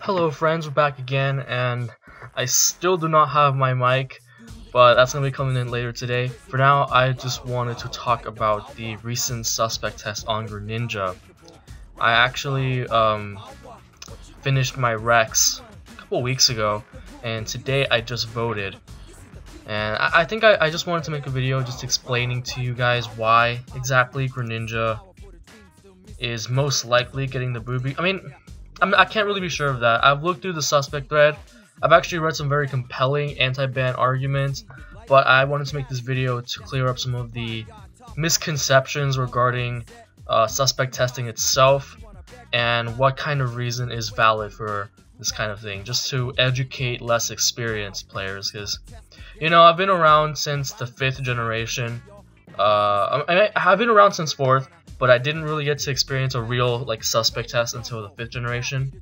Hello friends, we're back again, and I still do not have my mic, but that's going to be coming in later today. For now, I just wanted to talk about the recent suspect test on Greninja. I actually finished my Rex a couple weeks ago, and today I just voted. And I think I just wanted to make a video just explaining to you guys why exactly Greninja is most likely getting the booby. I can't really be sure of that. I've looked through the suspect thread. I've actually read some very compelling anti-ban arguments, but I wanted to make this video to clear up some of the misconceptions regarding suspect testing itself and what kind of reason is valid for this kind of thing, just to educate less experienced players. Because, you know, I've been around since the 5th generation. I've been around since 4th, but I didn't really get to experience a real suspect test until the 5th generation.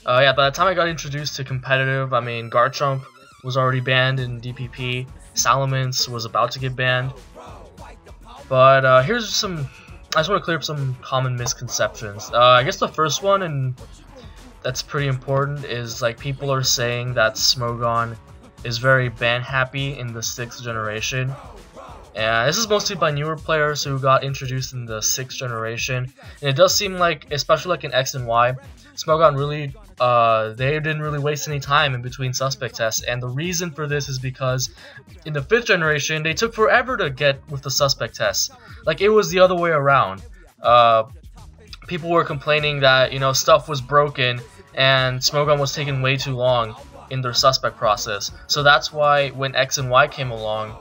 Yeah, by the time I got introduced to competitive, Garchomp was already banned in DPP, Salamence was about to get banned. But I just want to clear up some common misconceptions. I guess the first one, and that's pretty important, is people are saying that Smogon is very ban happy in the 6th generation. And this is mostly by newer players who got introduced in the 6th generation, and it does seem like, especially in X and Y, Smogon really, they didn't really waste any time in between suspect tests, and the reason for this is because in the 5th generation, they took forever to get with the suspect tests. It was the other way around. People were complaining that, stuff was broken, and Smogon was taking way too long in their suspect process. So that's why when X and Y came along,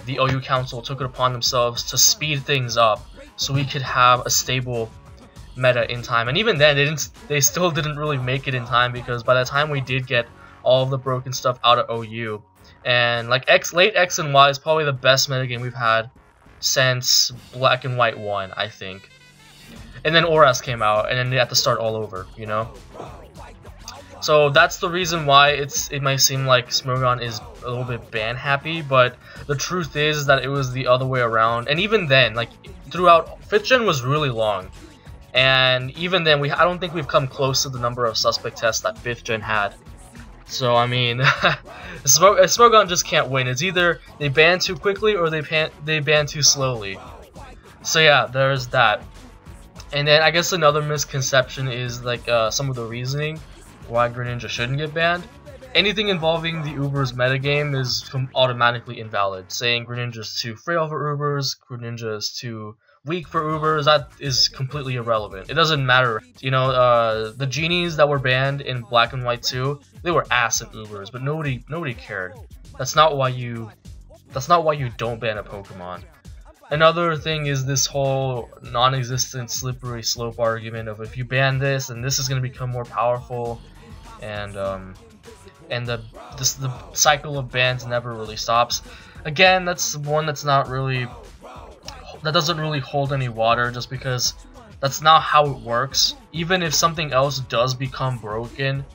the OU Council took it upon themselves to speed things up so we could have a stable meta in time. And even then, they still didn't really make it in time, because by the time we did get all of the broken stuff out of OU, and late X and Y is probably the best metagame we've had since Black and White 1, I think. And then ORAS came out, and then they had to start all over, you know? So that's the reason why it might seem like Smogon is a little bit ban happy, but the truth is that it was the other way around. And even then, throughout 5th gen was really long, and even then I don't think we've come close to the number of suspect tests that 5th gen had. So Smogon just can't win. It's either they ban too quickly or they ban too slowly. So yeah, there's that. And then I guess another misconception is some of the reasoning why Greninja shouldn't get banned. Anything involving the Ubers metagame is automatically invalid. Saying Greninja's too frail for Ubers, Greninja is too weak for Ubers, that is completely irrelevant. It doesn't matter. The genies that were banned in Black and White 2, they were ass at Ubers, but nobody cared. That's not why you don't ban a Pokemon. Another thing is this whole non-existent slippery slope argument of if you ban this, and this is going to become more powerful, and the cycle of bans never really stops. Again, that's one that doesn't really hold any water, just because that's not how it works. Even if something else does become broken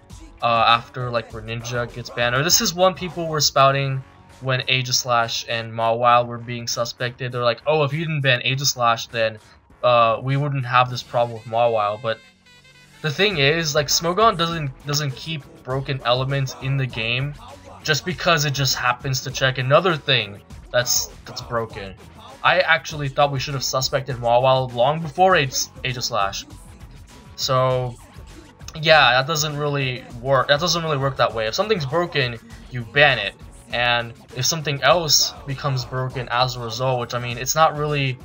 after Greninja gets banned, or this is one people were spouting when Aegislash and Mawile were being suspected. They're like, oh, if you didn't ban Aegislash, then we wouldn't have this problem with Mawile. But the thing is, Smogon doesn't keep broken elements in the game just because it just happens to check another thing that's broken. I actually thought we should have suspected Mawile long before Aegislash. So yeah, that doesn't really work. That doesn't really work that way. If something's broken, you ban it. And if something else becomes broken as a result, which it's not really,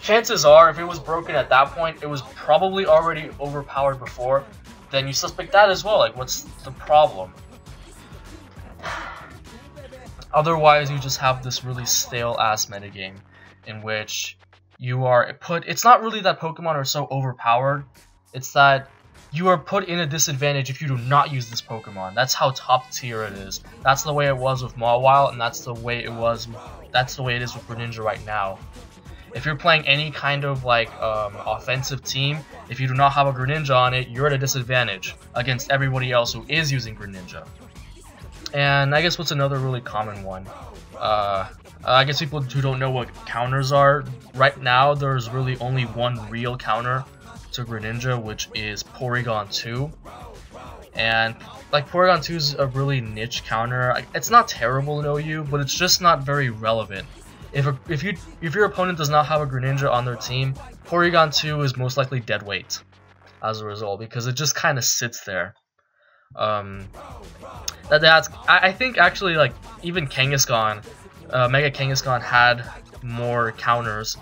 chances are if it was broken at that point, it was probably already overpowered before, then you suspect that as well. What's the problem? Otherwise, you just have this really stale ass metagame in which you are it's not really that Pokemon are so overpowered, it's that you are put in a disadvantage if you do not use this Pokemon. That's how top tier it is. That's the way it was with Mawile, and that's the way it is with Greninja right now. If you're playing any kind of offensive team, if you do not have a Greninja on it, you're at a disadvantage against everybody else who is using Greninja. And I guess what's another really common one? I guess people who don't know what counters are, right now there's really only one real counter to Greninja, which is Porygon 2. And like Porygon 2 is a really niche counter. It's not terrible in OU, but it's just not very relevant. If your opponent does not have a Greninja on their team, Porygon 2 is most likely dead weight as a result, because it just kind of sits there. I think actually, like, even Kangaskhan, Mega Kangaskhan had more counters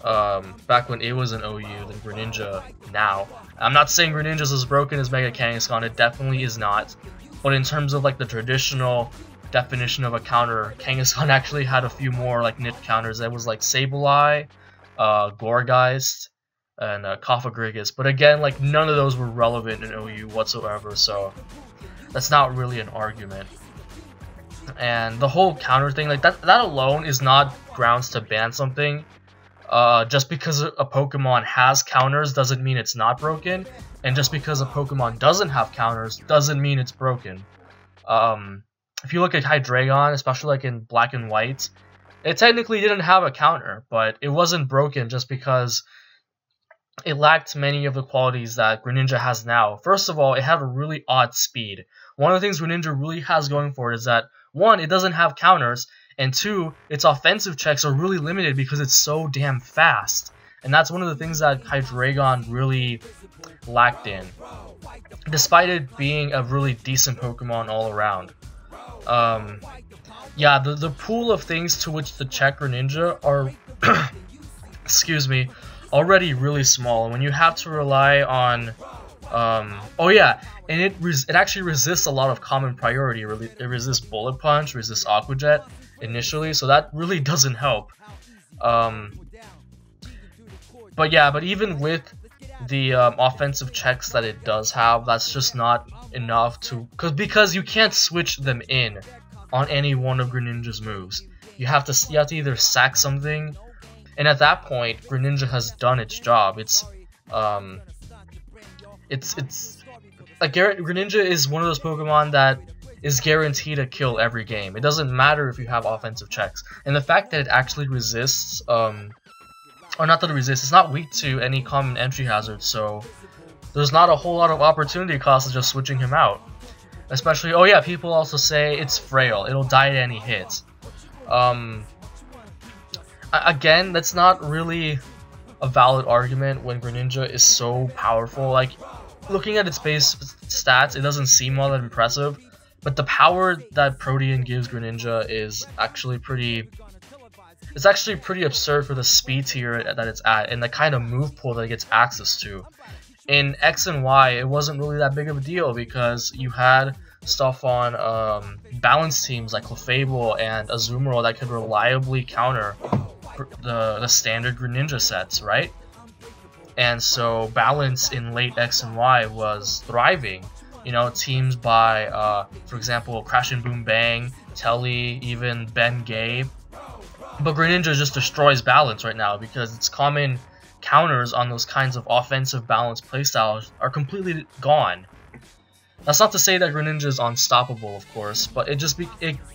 back when it was an OU than Greninja now. I'm not saying Greninja's as broken as Mega Kangaskhan, it definitely is not. But in terms of like the traditional definition of a counter, Kangaskhan actually had a few more like niche counters. That was like Sableye, Gourgeist, and Cofagrigus. But again, like none of those were relevant in OU whatsoever, so that's not really an argument. And the whole counter thing, like that alone is not grounds to ban something. Just because a Pokemon has counters doesn't mean it's not broken, and just because a Pokemon doesn't have counters doesn't mean it's broken. If you look at Hydreigon, especially like in Black and White, it technically didn't have a counter, but it wasn't broken just because it lacked many of the qualities that Greninja has now. First of all, it had a really odd speed. One of the things Greninja really has going for it is that, one, it doesn't have counters, and two, its offensive checks are really limited because it's so damn fast. And that's one of the things that Hydreigon really lacked in, despite it being a really decent Pokemon all around. Yeah, the pool of things to which to check Greninja are, excuse me, already really small. And when you have to rely on, oh yeah, and it actually resists a lot of common priority. It resists Bullet Punch, resists Aqua Jet initially, so that really doesn't help. But yeah, but even with the offensive checks that it does have, that's just not enough to, because you can't switch them in on any one of Greninja's moves. You have to either sack something, and at that point, Greninja has done its job. Greninja is one of those Pokemon that is guaranteed to kill every game. It doesn't matter if you have offensive checks. And the fact that it actually resists, or not that it resists, it's not weak to any common entry hazard, so there's not a whole lot of opportunity cost of just switching him out. Especially, oh yeah, people also say it's frail, it'll die to any hit. Again, that's not really a valid argument when Greninja is so powerful. Like, looking at its base stats, it doesn't seem all that impressive, but the power that Protean gives Greninja is actually pretty... It's actually pretty absurd for the speed tier that it's at and the kind of move pool that it gets access to. In X and Y, it wasn't really that big of a deal because you had stuff on balance teams like Clefable and Azumarill that could reliably counter the standard Greninja sets, right? And so balance in late X and Y was thriving. You know, teams by, for example, Crash and Boom Bang, Telly, even Ben Gay. But Greninja just destroys balance right now because its common counters on those kinds of offensive balance playstyles are completely gone. That's not to say that Greninja is unstoppable, of course, but it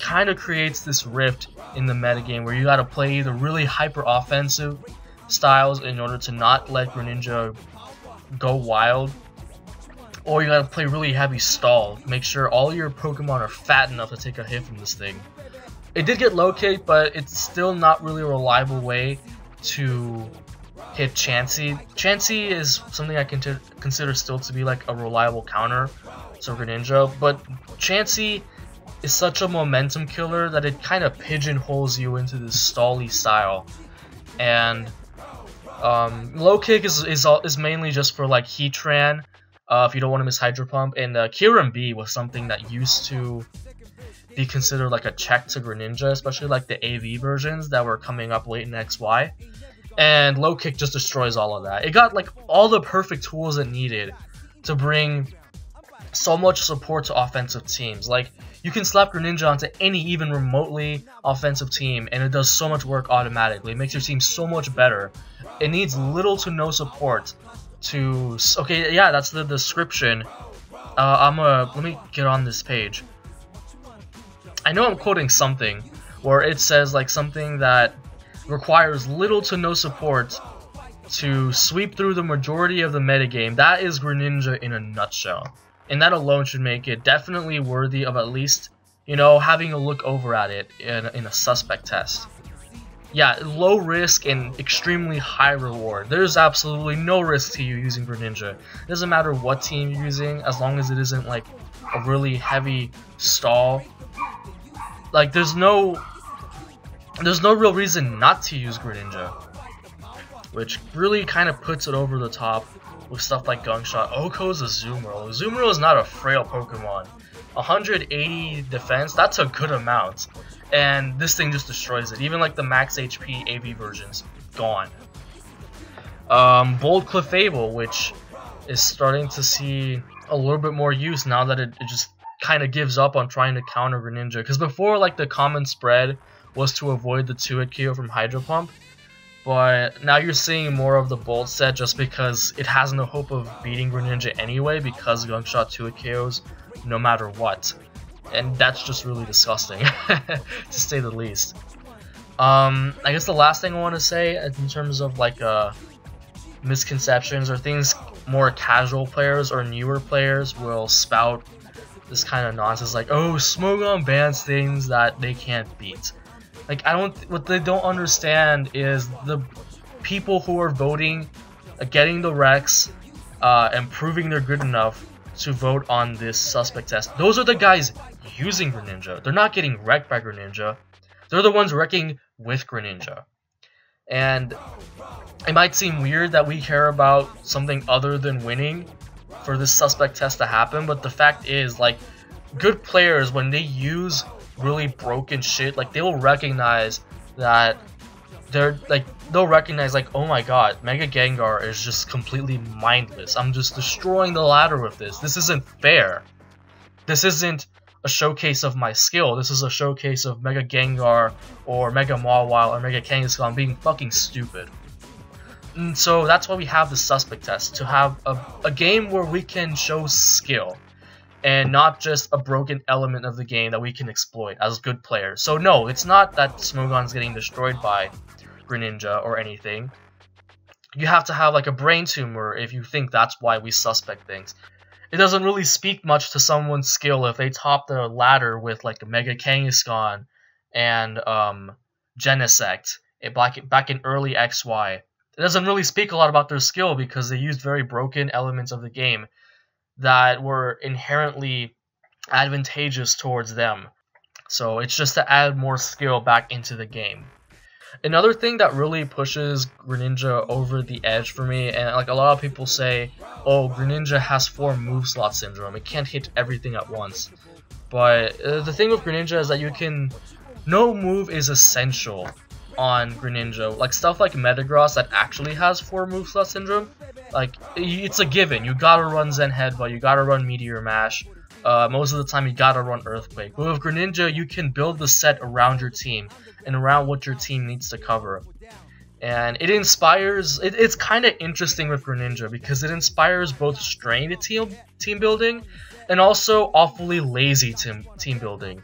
kind of creates this rift in the metagame where you gotta play either really hyper offensive styles in order to not let Greninja go wild, or you gotta play really heavy stall. Make sure all your Pokemon are fat enough to take a hit from this thing. It did get low kick, but it's still not really a reliable way to hit Chansey. Chansey is something I consider still to be like a reliable counter to Greninja, but Chansey is such a momentum killer that it kind of pigeonholes you into this stally style. And low kick is mainly just for like Heatran, if you don't want to miss Hydro Pump, and Kyurem B was something that used to be considered like a check to Greninja, especially like the AV versions that were coming up late in XY. And low kick just destroys all of that. It got like all the perfect tools it needed to bring so much support to offensive teams. Like, you can slap Greninja onto any even remotely offensive team and it does so much work automatically. It makes your team so much better. It needs little to no support to... Okay, yeah, that's the description. Let me get on this page. I know I'm quoting something where it says like something that requires little to no support to sweep through the majority of the metagame. That is Greninja in a nutshell. And that alone should make it definitely worthy of at least, you know, having a look over at it in a suspect test. Yeah, low risk and extremely high reward. There's absolutely no risk to you using Greninja. It doesn't matter what team you're using, as long as it isn't like a really heavy stall. Like there's no real reason not to use Greninja, which really kind of puts it over the top with stuff like Gungshot. Oko's Azumarill. Azumarill is not a frail Pokemon. 180 defense, that's a good amount. And this thing just destroys it. Even like the max HP AV versions, gone. Bold Clefable, which is starting to see a little bit more use now that it just kind of gives up on trying to counter Greninja. Because before, like, the common spread was to avoid the 2-hit KO from Hydro Pump. But now you're seeing more of the Bold set just because it has no hope of beating Greninja anyway, because Gungshot 2-hit KOs no matter what. And that's just really disgusting, to say the least. I guess the last thing I want to say in terms of like misconceptions or things more casual players or newer players will spout this kind of nonsense like, oh, Smogon bans things that they can't beat. Like, what they don't understand is the people who are voting, getting the Rex, and proving they're good enough to vote on this suspect test. Those are the guys using Greninja. They're not getting wrecked by Greninja. They're the ones wrecking with Greninja. And it might seem weird that we care about something other than winning for this suspect test to happen, but the fact is, like, good players, when they use really broken shit, like, they will recognize that they'll recognize, like, oh my god, Mega Gengar is just completely mindless. I'm just destroying the ladder with this. This isn't fair. This isn't a showcase of my skill. This is a showcase of Mega Gengar or Mega Mawile or Mega Kangaskhan being fucking stupid. And so that's why we have the suspect test, to have a game where we can show skill and not just a broken element of the game that we can exploit as good players. So no, it's not that Smogon's getting destroyed by Greninja or anything. You have to have like a brain tumor if you think that's why we suspect things. It doesn't really speak much to someone's skill if they top the ladder with like a Mega Kangaskhan and Genesect back in early XY. It doesn't really speak a lot about their skill because they used very broken elements of the game that were inherently advantageous towards them. So it's just to add more skill back into the game. Another thing that really pushes Greninja over the edge for me, and like a lot of people say, oh, Greninja has 4 move slot syndrome, it can't hit everything at once. But the thing with Greninja is that no move is essential on Greninja. Like stuff like Metagross that actually has 4 move slot syndrome, like it's a given. You gotta run Zen Headbutt, you gotta run Meteor Mash, most of the time you gotta run Earthquake. But with Greninja, you can build the set around your team and around what your team needs to cover. And it inspires, it's kind of interesting with Greninja because it inspires both strained team building and also awfully lazy team building.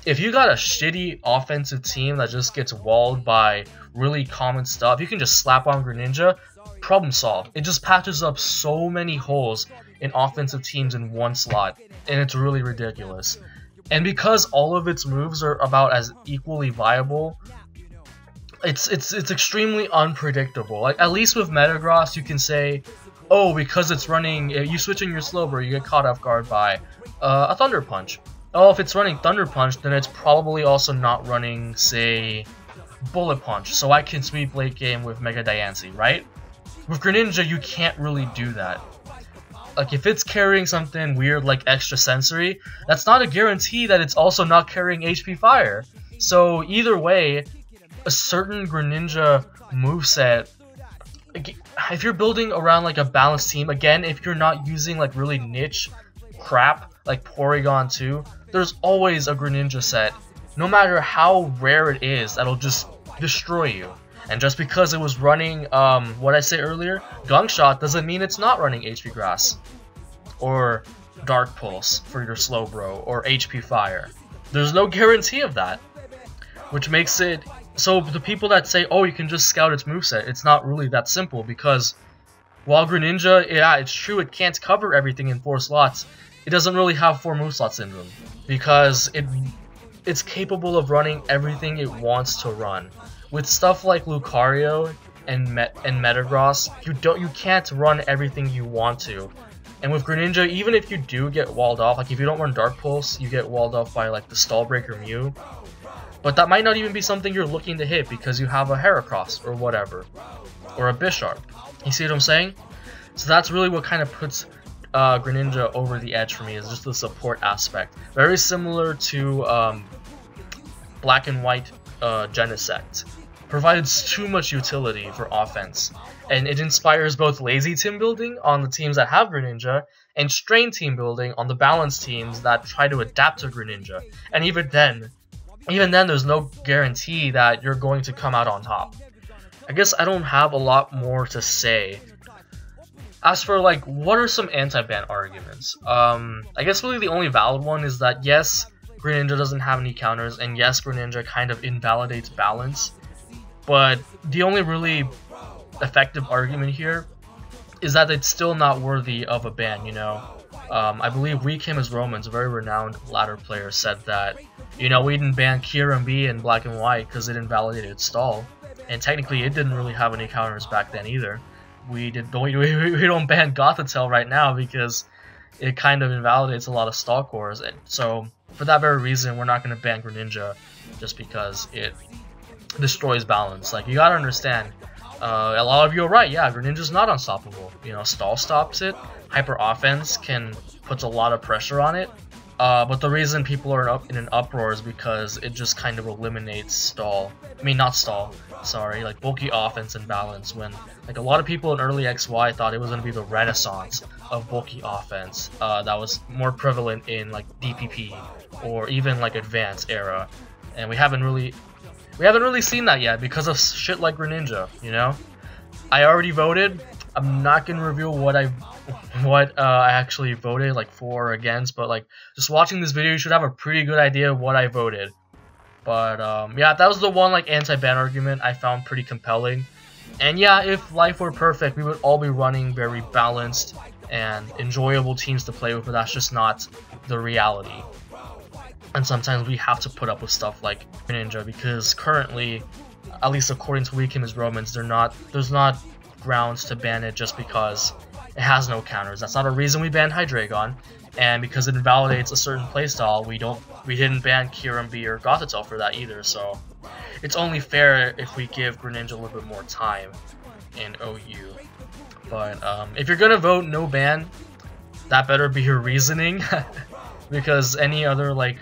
If you got a shitty offensive team that just gets walled by really common stuff, you can just slap on Greninja, problem solved. It just patches up so many holes in offensive teams in one slot, and it's really ridiculous. And because all of its moves are about as equally viable, it's extremely unpredictable. Like, at least with Metagross, you can say, oh, because it's running, you switch in your Slowbro, you get caught off guard by a Thunder Punch. Oh, if it's running Thunder Punch, then it's probably also not running, say, Bullet Punch, so I can sweep late game with Mega Diancie, right? With Greninja, you can't really do that. Like, if it's carrying something weird like Extra Sensory, that's not a guarantee that it's also not carrying HP Fire. So either way, a certain Greninja moveset, if you're building around like a balanced team, again, if you're not using like really niche crap like Porygon 2, there's always a Greninja set, no matter how rare it is, that'll just destroy you. And just because it was running, what I said earlier, Gungshot, doesn't mean it's not running HP Grass, or Dark Pulse for your Slowbro, or HP Fire. There's no guarantee of that, which makes it So the people that say, oh, you can just scout its moveset, it's not really that simple, because while Greninja, yeah, it's true, it can't cover everything in 4 slots, it doesn't really have 4 move slots in them, because it's capable of running everything it wants to run. With stuff like Lucario and Metagross, you can't run everything you want to. And with Greninja, even if you do get walled off, like if you don't run Dark Pulse, you get walled off by like the Stall Breaker Mew. But that might not even be something you're looking to hit because you have a Heracross or whatever, or a Bisharp. You see what I'm saying? So that's really what kind of puts Greninja over the edge for me, is just the support aspect. Very similar to Black and White Genesect. Provides too much utility for offense, and it inspires both lazy team building on the teams that have Greninja and strain team building on the balanced teams that try to adapt to Greninja. And even then there's no guarantee that you're going to come out on top. I guess I don't have a lot more to say. As for like, what are some anti-ban arguments? I guess really the only valid one is that yes, Greninja doesn't have any counters, and yes, Greninja kind of invalidates balance. But the only really effective argument here is that it's still not worthy of a ban, you know. I believe We Came As Romans, a very renowned ladder player, said that, you know, we didn't ban Kyurem in Black and White because it invalidated Stall. And technically it didn't really have any counters back then either. We don't ban Gothitelle right now because it kind of invalidates a lot of Stall cores. And so for that very reason, we're not going to ban Greninja just because it destroys balance. Like, you gotta understand, a lot of you are right, yeah, Greninja's not unstoppable. You know, Stall stops it, Hyper Offense puts a lot of pressure on it, but the reason people are in an uproar is because it just kind of eliminates Stall. I mean, not Stall, sorry, like bulky offense and balance, when like a lot of people in early XY thought it was going to be the renaissance of bulky offense that was more prevalent in like DPP or even like advanced era, and we haven't really seen that yet because of shit like Greninja, you know? I already voted. I'm not gonna reveal what I actually voted, like for or against, but like just watching this video, you should have a pretty good idea of what I voted. But yeah, that was the one like anti-ban argument I found pretty compelling. And yeah, if life were perfect, we would all be running very balanced and enjoyable teams to play with, but that's just not the reality. And sometimes we have to put up with stuff like Greninja because currently, at least according to We Came As Romans, there's not grounds to ban it just because it has no counters. That's not a reason we banned Hydreigon, and because it invalidates a certain playstyle, we didn't ban Kyurem or Gothitelle for that either. So it's only fair if we give Greninja a little bit more time in OU. But if you're gonna vote no ban, that better be your reasoning, because any other like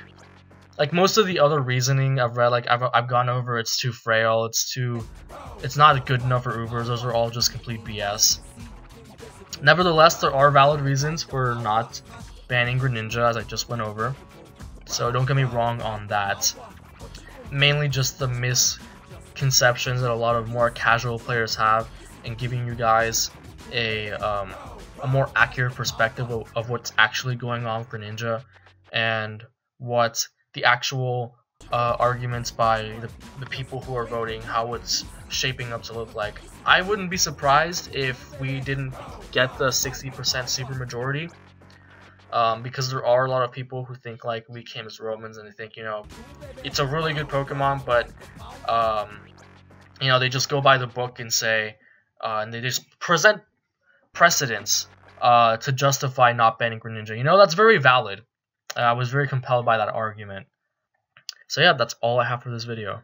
most of the other reasoning I've read, like I've gone over, it's too frail, it's not good enough for Ubers, those are all just complete BS. Nevertheless, there are valid reasons for not banning Greninja, as I just went over, so don't get me wrong on that. Mainly just the misconceptions that a lot of more casual players have, and giving you guys a more accurate perspective of what's actually going on with Greninja, and what the actual arguments by the people who are voting, how it's shaping up to look like. I wouldn't be surprised if we didn't get the 60% supermajority, because there are a lot of people who think like We Came As Romans, and they think, you know, it's a really good Pokemon, but you know, they just go by the book and say, and they just present precedents to justify not banning Greninja. You know, that's very valid. I was very compelled by that argument. So yeah, that's all I have for this video.